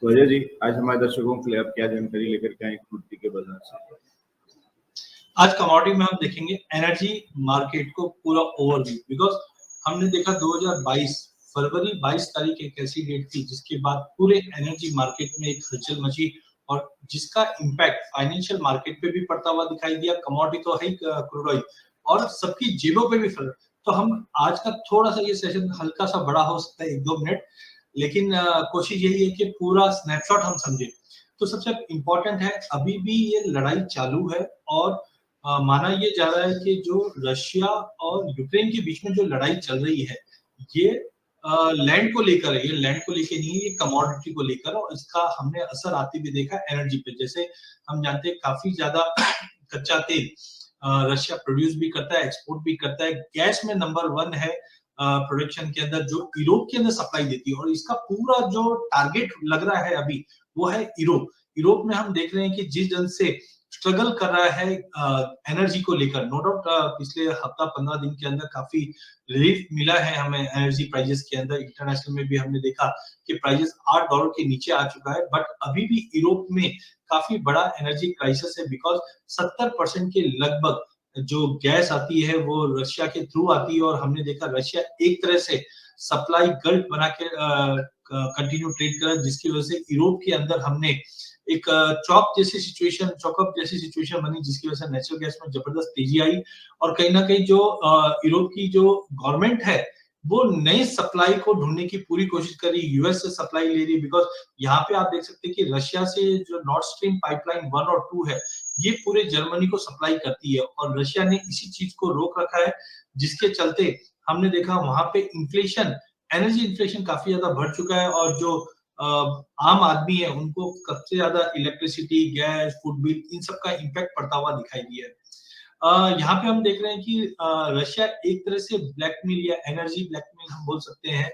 तो अजय जी, आज हमारे दर्शकों के लिए आप क्या जानकारी लेकर के आए क्रूड के बाजार से? आज कमोडिटी में हम देखेंगे एनर्जी मार्केट को पूरा ओवरव्यू, बिकॉज हमने देखा 2022 फरवरी 22 तारीख एक ऐसी डेट थी जिसके बाद पूरे एनर्जी मार्केट में एक हलचल मची और जिसका इम्पैक्ट फाइनेंशियल मार्केट पे भी पड़ता हुआ दिखाई दिया। कमोडिटी तो है क्रूड ऑयल और सबकी जेबों पे भी फर्क। तो हम आज का थोड़ा सा ये सेशन हल्का सा बड़ा हो सकता है, 1-2 मिनट, लेकिन कोशिश यही है कि पूरा स्नैपशॉट हम समझे। तो सबसे इम्पोर्टेंट है, अभी भी ये लड़ाई चालू है और माना ये जा रहा है कि जो रशिया और यूक्रेन के बीच में जो लड़ाई चल रही है ये लैंड को लेकर है। ये लैंड को लेकर नहीं है, ये कमोडिटी को लेकर, और इसका हमने असर आते भी देखा एनर्जी पे। जैसे हम जानते हैं काफी ज्यादा कच्चा तेल रशिया प्रोड्यूस भी करता है, एक्सपोर्ट भी करता है। गैस में नंबर 1 है प्रोडक्शन के अंदर, जो यूरोप के अंदर सप्लाई देती है, और इसका पूरा जो टारगेट लग रहा है अभी वो है यूरोप। यूरोप में हम देख रहे हैं कि जिस ढंग से स्ट्रगल कर रहा है एनर्जी को लेकर, नो डाउट पिछले हफ्ता 15 दिन के अंदर काफी रिलीफ मिला है हमें एनर्जी प्राइसेस के अंदर। इंटरनेशनल में भी हमने देखा कि प्राइसेस $8 के नीचे आ चुका है, बट अभी भी यूरोप में काफी बड़ा एनर्जी क्राइसिस है, बिकॉज 70% के लगभग जो गैस आती है वो रशिया के थ्रू आती है, और हमने देखा रशिया एक तरह से सप्लाई गल्फ बना के कंटिन्यू ट्रेड कर रहा है, जिसकी वजह से यूरोप के अंदर हमने एक चॉकअप जैसी सिचुएशन बनी, जिसकी वजह से नेचुरल गैस में जबरदस्त तेजी आई। और कहीं ना कहीं जो यूरोप की जो गवर्नमेंट है वो नई सप्लाई को ढूंढने की पूरी कोशिश कर रही है, यूएस से सप्लाई ले रही है, बिकॉज यहाँ पे आप देख सकते हैं कि रशिया से जो नॉर्थ स्ट्रीम पाइपलाइन 1 और 2 है ये पूरे जर्मनी को सप्लाई करती है, और रशिया ने इसी चीज को रोक रखा है, जिसके चलते हमने देखा वहां पे इन्फ्लेशन, एनर्जी इन्फ्लेशन काफी ज्यादा बढ़ चुका है, और जो आम आदमी है उनको सबसे ज्यादा इलेक्ट्रिसिटी, गैस, फूड बिल, इन सब का इम्पैक्ट पड़ता हुआ दिखाई दिया है। यहाँ पे हम देख रहे हैं कि रशिया एक तरह से ब्लैकमेल या एनर्जी ब्लैकमेल हम बोल सकते हैं,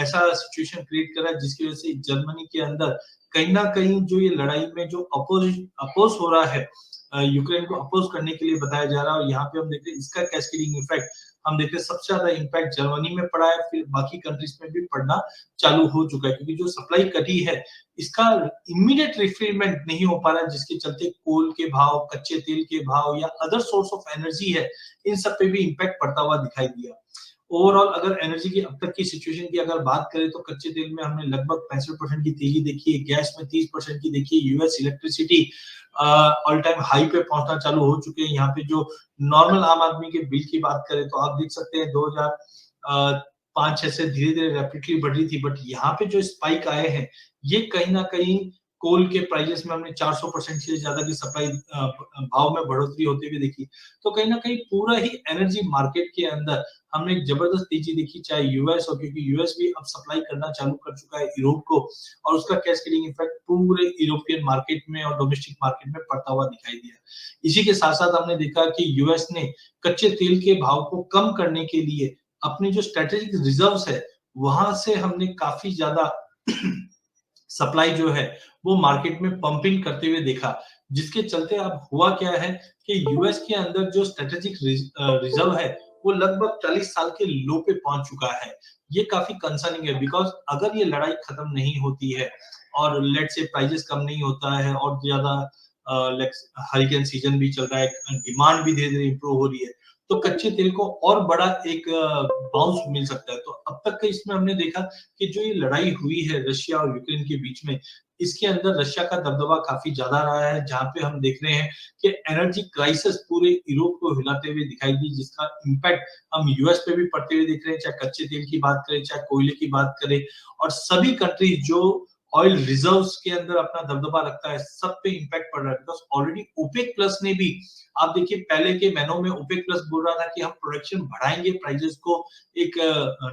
ऐसा सिचुएशन क्रिएट कर रहा है, जिसकी वजह से जर्मनी के अंदर कहीं ना कहीं जो ये लड़ाई में जो अपोज हो रहा है, यूक्रेन को अपोज करने के लिए बताया जा रहा है। और यहाँ पे हम देख रहे हैं इसका कैस्केडिंग इफेक्ट हम देख रहे हैं, सबसे ज्यादा इम्पैक्ट जर्मनी में पड़ा है, फिर बाकी कंट्रीज में भी पड़ना चालू हो चुका है, क्योंकि जो सप्लाई कटी है इसका इमीडिएट रिफिलमेंट नहीं हो पा रहा है, जिसके चलते कोल के भाव, कच्चे तेल के भाव या अदर सोर्स ऑफ एनर्जी है, इन सब पे भी इम्पैक्ट पड़ता हुआ दिखाई दिया। ओवरऑल अगर एनर्जी की अब तक की सिचुएशन की अगर बात करें तो कच्चे तेल में हमने लगभग 65% की तेजी देखी है, गैस में 30% की देखी है, US electricity all time high पे पहुंचना चालू हो चुके हैं। यहाँ पे जो नॉर्मल आम आदमी के बिल की बात करें तो आप देख सकते हैं 2005-6 से धीरे धीरे रैपिडली बढ़ रही थी, बट यहाँ पे जो स्पाइक आए हैं ये कहीं ना कहीं कोल के प्राइसेस में हमने 400% से ज्यादा की सप्लाई भाव में बढ़ोतरी होते हुए देखी। तो कहीं ना कहीं पूरा ही एनर्जी मार्केट के अंदर हमने एक जबरदस्त तेजी देखी, चाहे यूएस हो, क्योंकि यूएस भी अब सप्लाई करना चालू कर चुका है यूरोप को, और उसका कैस्केडिंग इफेक्ट पूरे यूरोपियन मार्केट में और डोमेस्टिक मार्केट में पड़ता हुआ दिखाई दिया। इसी के साथ साथ हमने देखा कि यूएस ने कच्चे तेल के भाव को कम करने के लिए अपनी जो स्ट्रेटेजिक रिजर्व्स है वहां से हमने काफी ज्यादा सप्लाई जो है वो मार्केट में पंपिंग करते हुए देखा, जिसके चलते अब हुआ क्या है कि यूएस के अंदर जो स्ट्रेटेजिक रिजर्व है वो लगभग 40 साल के लो पे पहुंच चुका है। ये काफी कंसर्निंग है, बिकॉज अगर ये लड़ाई खत्म नहीं होती है और लेट से प्राइसेस कम नहीं होता है और ज्यादा हरिकेन सीजन भी चल रहा है, डिमांड भी धीरे धीरे इंप्रूव हो रही है, तो कच्चे तेल को और बड़ा एक बाउंस मिल सकता है। तो अब तक के इसमें हमने देखा कि जो ये लड़ाई हुई है रशिया और यूक्रेन के बीच में, इसके अंदर रशिया का दबदबा काफी ज्यादा रहा है, जहां पे हम देख रहे हैं कि एनर्जी क्राइसिस पूरे यूरोप को हिलाते हुए दिखाई दी, जिसका इम्पैक्ट हम यूएस पे भी पड़ते हुए देख रहे हैं, चाहे कच्चे तेल की बात करें, चाहे कोयले की बात करें, और सभी कंट्रीज जो ऑयल रिजर्व्स के अंदर अपना दबदबा रखता है सब पे इम्पैक्ट पड़ रहा है। बिकॉज ऑलरेडी ओपेक प्लस ने भी, आप देखिए पहले के महीनों में ओपेक प्लस बोल रहा था कि हम प्रोडक्शन बढ़ाएंगे, प्राइसेस को एक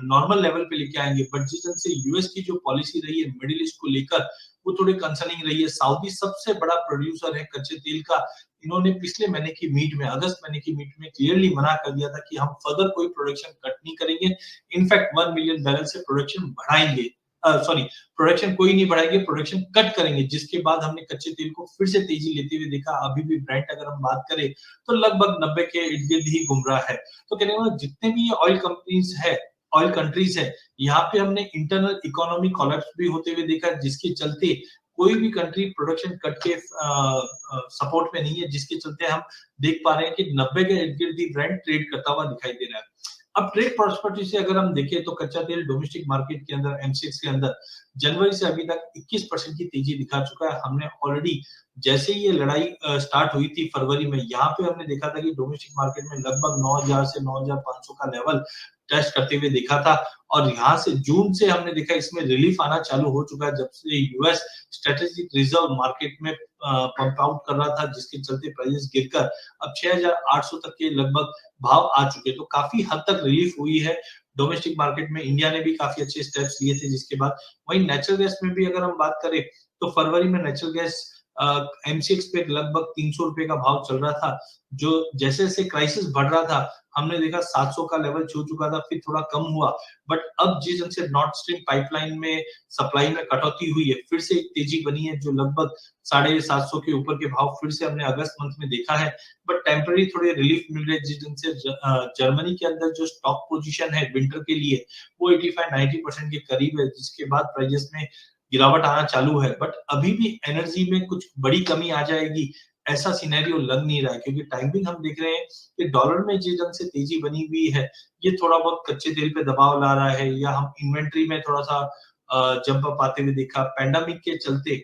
नॉर्मल लेवल पे लेके आएंगे, बट जिस तरह से यूएस की जो पॉलिसी रही है मिडिल ईस्ट को लेकर वो थोड़ी कंसर्निंग रही है। सऊदी सबसे बड़ा प्रोड्यूसर है कच्चे तेल का, इन्होंने पिछले महीने की मीट में, अगस्त महीने की मीट में क्लियरली मना कर दिया था कि हम फर्दर कोई प्रोडक्शन कट नहीं करेंगे, इनफैक्ट 1 मिलियन बैरल से प्रोडक्शन बढ़ाएंगे, सॉरी प्रोडक्शन कोई नहीं बढ़ाएंगे, प्रोडक्शन कट करेंगे, जिसके बाद हमने कच्चे तेल को फिर से तेजी लेते हुए देखा। अभी भी ब्रेंट अगर हम बात करें तो लगभग 90 के इर्द गिर्द ही घूम रहा है। तो कहने का जितने भी ऑयल कंपनीज है ऑयल कंट्रीज है, यहाँ पे हमने इंटरनल इकोनॉमी कोलैप्स भी होते हुए देखा, जिसके चलते कोई भी कंट्री प्रोडक्शन कट के सपोर्ट में नहीं है, जिसके चलते हम देख पा रहे हैं कि 90 के इर्द-गिर्द ब्रेंट ट्रेड करता हुआ दिखाई दे रहा है। अब ट्रेड पर्सपेक्टिव से अगर हम देखें तो कच्चा तेल डोमेस्टिक मार्केट के अंदर एमसीएक्स के अंदर जनवरी से अभी तक 21% की तेजी दिखा चुका है। हमने ऑलरेडी जैसे ही ये लड़ाई स्टार्ट हुई थी फरवरी में, यहाँ पे हमने देखा था कि डोमेस्टिक मार्केट में लगभग 9000 से 9500 का लेवल टेस्ट करते हुए देखा था, और यहाँ से जून से हमने देखा इसमें रिलीफ आना चालू हो चुका है, जब से यूएस स्ट्रेटेजिक रिजर्व मार्केट में पंप आउट कर रहा था, जिसके चलते प्राइसेस गिरकर अब 6800 तक के लगभग भाव आ चुके, तो काफी हद तक रिलीफ हुई है डोमेस्टिक मार्केट में। इंडिया ने भी काफी अच्छे स्टेप्स लिए थे, जिसके बाद वहीं नेचुरल गैस में भी अगर हम बात करें तो फरवरी में नेचुरल गैस एमसीएक्स पे लगभग 300 रुपए का भाव चल रहा था, जो जैसे जैसे क्राइसिस बढ़ रहा था हमने देखा 700 का लेवल छू चुका था, फिर थोड़ा कम हुआ, बट अब जिस ढंग से नॉर्थ स्ट्रीम पाइपलाइन में सप्लाई में कटौती हुई है, फिर से एक तेजी बनी है, जो लगभग 750 के ऊपर के भाव फिर से हमने अगस्त मंथ में देखा है, बट टेम्पररी थोड़े रिलीफ मिल रहे हैं, जिस ढंग से जर्मनी के अंदर जो स्टॉक पोजीशन है विंटर के लिए वो 85-90% के करीब है, जिसके बाद प्राइसेस में गिरावट आना चालू है, बट अभी भी एनर्जी में कुछ बड़ी कमी आ जाएगी ऐसा सिनेरियो लग नहीं रहा है, क्योंकि टाइमिंग हम देख रहे हैं कि डॉलर में जिस ढंग से तेजी बनी हुई है, ये थोड़ा बहुत कच्चे तेल पे दबाव ला रहा है, या हम इन्वेंट्री में थोड़ा सा जंप अप आते हुए देखा। पैंडेमिक के चलते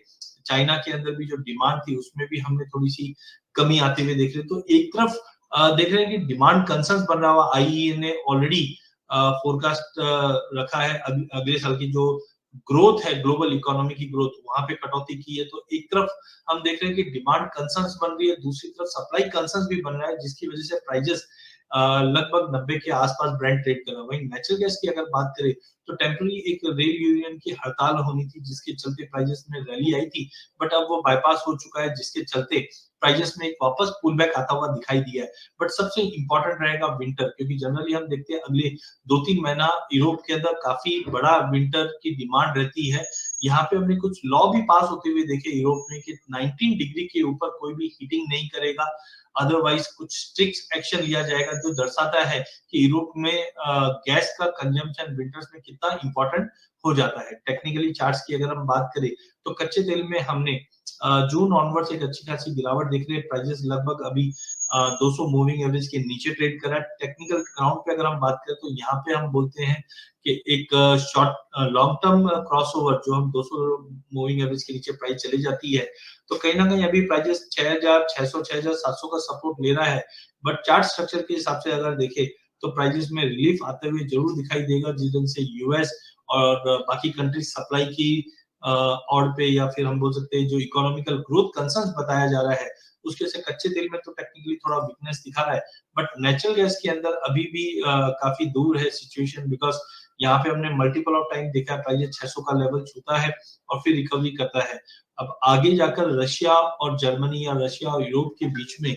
चाइना के अंदर भी जो डिमांड थी उसमें भी हमने थोड़ी सी कमी आते हुए देख रहे, तो एक तरफ देख रहे हैं कि डिमांड कंसर्न्स बन रहा हुआ, आईईए ने ऑलरेडी फोरकास्ट रखा है अगले साल की जो ग्रोथ है, ग्लोबल इकोनॉमी की ग्रोथ, वहां पे कटौती की है, तो एक तरफ हम देख रहे हैं कि डिमांड कंसर्न्स बन रही है, दूसरी तरफ सप्लाई कंसर्न्स भी बन रहा है, जिसकी वजह से प्राइसेस लगभग 90 के आसपास ब्रेंट ट्रेड कर रहा है। वहीं नेचुरल गैस की अगर बात करें तो टेम्पररी एक रेल यूनियन की हड़ताल होनी थी, जिसके चलते प्राइसेस में रैली आई थी, बट अब वो बाईपास हो चुका है, जिसके चलते प्राइसेस में एक वापस पुल बैक आता हुआ दिखाई दिया है। बट सबसे इंपॉर्टेंट रहेगा विंटर, क्योंकि जनरली हम देखते हैं अगले 2-3 महीना यूरोप के अंदर काफी बड़ा विंटर की डिमांड रहती है। यहाँ पे हमने कुछ लॉ भी पास होते हुए देखे यूरोप में कि 19 डिग्री के ऊपर कोई भी हीटिंग नहीं करेगा, अदरवाइज कुछ स्ट्रिक्ट एक्शन लिया जाएगा, जो दर्शाता है कि यूरोप में गैस का कंजम्पशन विंटर्स में कितना इंपॉर्टेंट हो जाता है। टेक्निकली चार्ट्स की अगर हम बात करें तो कच्चे तेल में हमने जून ऑनवर्ड्स एक अच्छी खासी गिरावट देख रहे हैं, प्राइसेस लगभग अभी 200 मूविंग एवरेज के नीचे ट्रेड कर रहा है। टेक्निकल ग्राउंड पे अगर हम बात करें तो यहाँ पे हम बोलते हैं कि एक शॉर्ट लॉन्ग टर्म क्रॉसओवर जो हम 200 मूविंग एवरेज के नीचे प्राइस चली जाती है, तो कहीं ना कहीं अभी प्राइसेस 6600 6700 का सपोर्ट ले रहा है, बट चार्ट स्ट्रक्चर के हिसाब से अगर देखें तो प्राइसेस में रिलीफ आते हुए जरूर दिखाई देगा, जिस ढंग से यूएस और बाकी कंट्रीज सप्लाई की और पे या फिर हम बोल सकते हैं जो इकोनॉमिकल ग्रोथ कंसर्न्स बताया जा रहा है, उसके से कच्चे तेल में तो टेक्निकली थोड़ा वीकनेस दिखा रहा है, बट नेचुरल गैस के अंदर अभी भी काफी दूर है सिचुएशन, बिकॉज यहाँ पे हमने मल्टीपल ऑफ टाइम देखा है प्राइस 600 का लेवल छूता है और फिर रिकवरी करता है। अब आगे जाकर रशिया और जर्मनी या रशिया और यूरोप के बीच में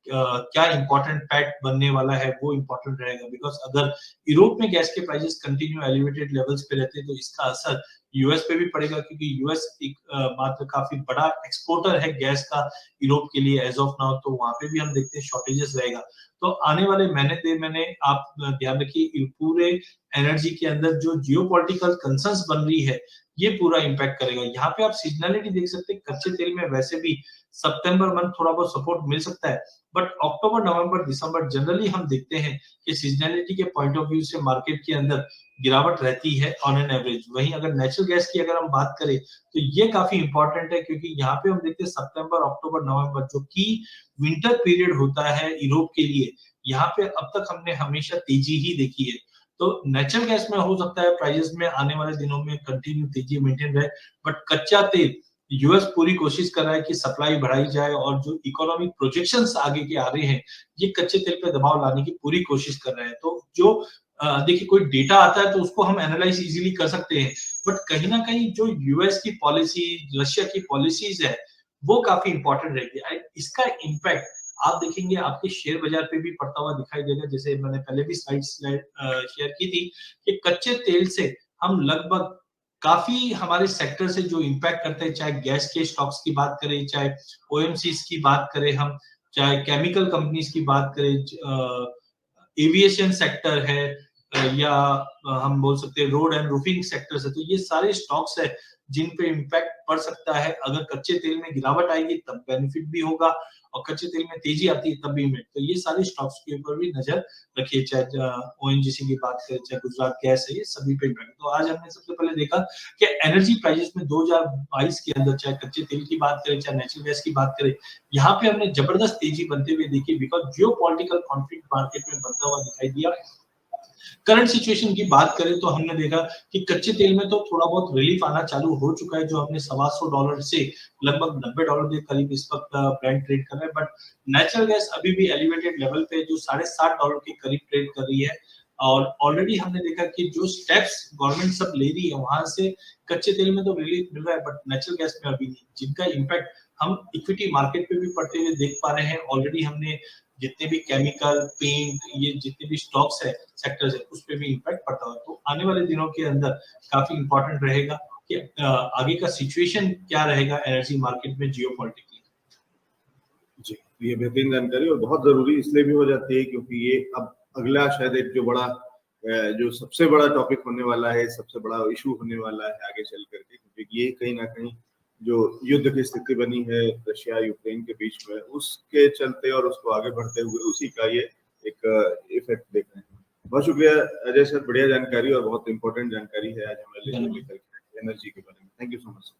क्या इंपॉर्टेंट फैक्ट बनने वाला है वो इंपॉर्टेंट रहेगा, बिकॉज अगर यूरोप में गैस के प्राइसेस कंटिन्यू एलिवेटेड लेवल्स पे रहते हैं तो इसका असर यूएस पे भी पड़ेगा, क्योंकि यूएस एक मात्र काफी बड़ा एक्सपोर्टर है गैस का यूरोप के लिए एज ऑफ नाउ, तो वहां पे भी हम देखते हैं शॉर्टेजेस रहेगा। तो आने वाले महीने आप ध्यान रखिए पूरे एनर्जी के अंदर जो जियोपॉलिटिकल कंसर्न्स बन रही है ये पूरा इंपैक्ट करेगा। यहाँ पे आप सीजनलिटी देख सकते हैं, कच्चे तेल में वैसे भी सितंबर मंथ थोड़ा बहुत सपोर्ट मिल सकता है, but October November December generally हम देखते हैं कि सीजनलिटी के पॉइंट ऑफ व्यू से मार्केट के अंदर गिरावट रहती है ऑन एन एवरेज। वहीं अगर नेचुरल गैस की अगर हम बात करें तो ये काफी इंपॉर्टेंट है, क्योंकि यहाँ पे हम देखते हैं सितंबर अक्टूबर नवंबर जो कि विंटर पीरियड होता है यूरोप के लिए, यहाँ पे अब तक हमने हमेशा तेजी ही देखी है। तो नेचुरल गैस में हो सकता है प्राइसेस में आने वाले दिनों में कंटिन्यू तेजी मेंटेन रहे, बट कच्चा तेल यूएस पूरी कोशिश कर रहा है कि सप्लाई बढ़ाई जाए, और जो इकोनॉमिक प्रोजेक्शंस आगे के आ रहे हैं ये कच्चे तेल पे दबाव लाने की पूरी कोशिश कर रहे हैं। तो जो देखिए कोई डेटा आता है तो उसको हम एनालाइज इजीली कर सकते हैं, बट कहीं ना कहीं जो यूएस की पॉलिसी रशिया की पॉलिसीज है वो काफी इंपॉर्टेंट रहेगी। इसका इम्पैक्ट आप देखेंगे आपके शेयर बाजार पे भी पड़ता हुआ दिखाई देगा, जैसे मैंने पहले भी स्लाइड शेयर की थी कि कच्चे तेल से हम लगभग काफी हमारे सेक्टर से जो इम्पैक्ट करते हैं, चाहे गैस के स्टॉक्स की बात करें, चाहे ओएमसीज की बात करें हम, चाहे केमिकल कंपनीज की बात करें, एविएशन सेक्टर है, या हम बोल सकते हैं रोड एंड रूफिंग सेक्टर्स है, तो ये सारे स्टॉक्स है जिन पे इम्पैक्ट पड़ सकता है। अगर कच्चे तेल में गिरावट आएगी तब बेनिफिट भी होगा, और कच्चे तेल में तेजी आती है तब भी इम्पैक्ट। तो ये सारे स्टॉक्स के ऊपर भी नजर रखिए, चाहे ओएनजीसी की बात करें, चाहे गुजरात गैस है, ये सभी पे इम्पैक्ट। तो आज हमने सबसे पहले देखा कि एनर्जी प्राइसेस में 2022 के अंदर, चाहे कच्चे तेल की बात करें, चाहे नेचुरल गैस की बात करें, यहाँ पे हमने जबरदस्त तेजी बनते हुए देखी, बिकॉज जियोपॉलिटिकल कॉन्फ्लिक्ट मार्केट में बनता हुआ दिखाई दिया। करंट सिचुएशन की बात करें तो हमने देखा कि कच्चे तेल में तो थोड़ा बहुत रिलीफ आना चालू हो चुका है, जो हमने $125 से लगभग $90 के करीब इस वक्त ब्रेंट ट्रेड कर रहा है, बट नेचुरल गैस अभी भी एलिवेटेड लेवल पे जो $60.5 के करीब ट्रेड कर रही है। और ऑलरेडी हमने देखा कि जो स्टेप्स गवर्नमेंट सब ले रही है वहां से कच्चे तेल में तो रिलीफ मिल रहा है, बट नेचुरल गैस में अभी नहीं, जिनका इम्पैक्ट हम इक्विटी मार्केट पे भी पड़ते हुए देख पा रहे हैं। ऑलरेडी हमने जितने भी केमिकल, पेंट, ये जितने भी स्टॉक्स है, सेक्टर्स है, उस पे भी इम्पैक्ट पड़ता है। तो आने वाले दिनों के अंदर काफी इंपॉर्टेंट रहेगा कि आगे का सिचुएशन क्या रहेगा एनर्जी मार्केट में जियोपॉलिटिकली। जी, ये बेहतरीन जानकारी और बहुत जरूरी इसलिए भी हो जाती है क्योंकि ये अब अगला शायद एक जो सबसे बड़ा टॉपिक होने वाला है, सबसे बड़ा इशू होने वाला है आगे चल करके, क्योंकि ये कहीं ना कहीं जो युद्ध की स्थिति बनी है रशिया यूक्रेन के बीच में, उसके चलते और उसको आगे बढ़ते हुए उसी का ये एक इफेक्ट देख रहे हैं। बहुत शुक्रिया अजय सर, बढ़िया जानकारी और बहुत इंपॉर्टेंट जानकारी है आज हमें लेकर एनर्जी के बारे में। Thank you so much.